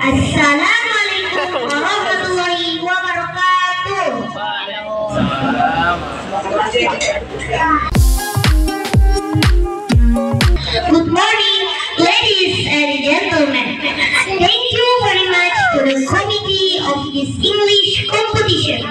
Assalamualaikum warahmatullahi wabarakatuh. Good morning, ladies and gentlemen. Thank you very much to the committee of this English competition.